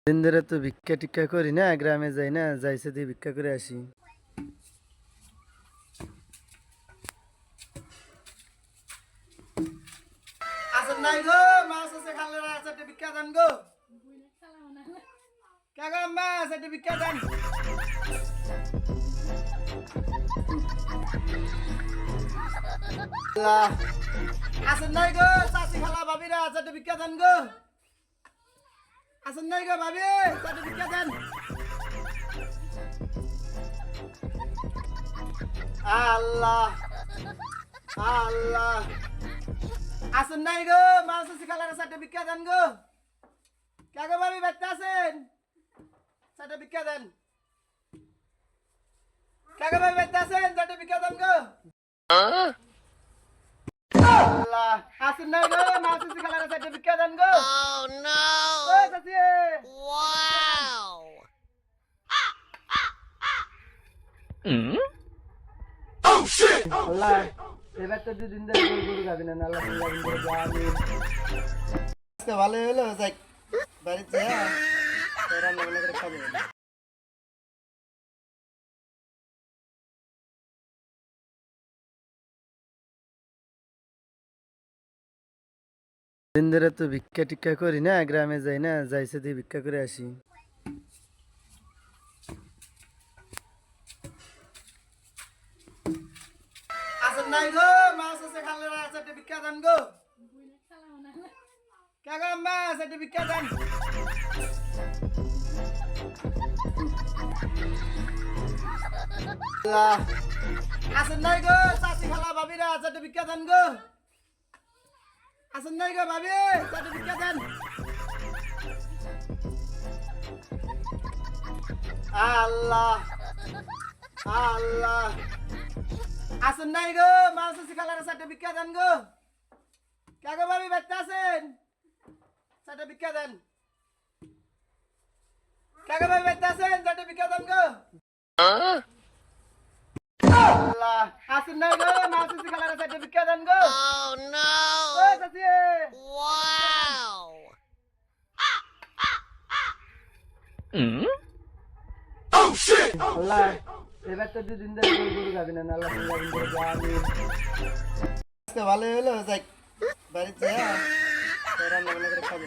দিন ধরে তো ভিক্ষা টিক্ষা করি না, গ্রামে যাই না, যাইছে দিয়ে ভিক্ষা করে আসি। আসেন নাই গো, মাছ আছে খালে আছে, ভিক্ষা দেন গো। কাকা মাছ একটা ভিক্ষা দেন। আসেন নাই গো, চাষি খালা ভাবিরা আছে, ভিক্ষা দেন গো। আসেন নাই গো ভাবি, একটা ভিক্ষা দেন। আল্লাহ আল্লাহ, আসেন নাই গো, মাছ আছে খালার সাথে ভিক্ষা দেন গো। কাকা ভাবি বাচ্চা আছেন, সাথে ভিক্ষা দেন। কাকা ভাবি বাচ্চা আছেন, সাথে ভিক্ষা দেন গো। আল্লাহ, আসেন নাই গো, মাছ আছে খালার সাথে ভিক্ষা দেন গো। Oh no! ও চাচি, wow! Oh shit! আল্লাহ, এবার তো দুদিন ধরে গরু খাবি না, আল্লাহ দুদিন ধরে যাবি। আজকে ভালো হলো, যাই বাড়িতে রান্না বান্না করে খাবো। দিন ধরে তো ভিক্ষা টিক্ষা করি না, গ্রামে যাই না, যাইছে দিয়ে ভিক্ষা করে আসি। আসেন নাই গো, মাছ আছে খালে আছে, ভিক্ষা দেন গো। কাকা মাছ একটা ভিক্ষা দেন। আসেন নাই গো, চাষি খালা ভাবিরা আছে, ভিক্ষা দেন গো। আসেন নাই গো ভাবি, একটা ভিক্ষা দেন। আল্লাহ আল্লাহ, আসেন নাই গো, মাছ আছে খালার সাথে ভিক্ষা দেন গো। কাকা ভাবি বাচ্চা আছেন, সাথে ভিক্ষা দেন। কাকা ভাবি বাচ্চা আছেন, সাথে ভিক্ষা দেন গো। আল্লাহ, আসেন নাই গো, মাছ আছে খালার সাথে ভিক্ষা দেন গো। Oh no! ও চাচি, wow! Oh shit! আল্লাহ, এবার তো দুদিন ধরে গরু খাবি না, আল্লাহ দুদিন ধরে যাবি। আজকে ভালো হলো, যাই বাড়িতে রান্না বান্না করে খাবো।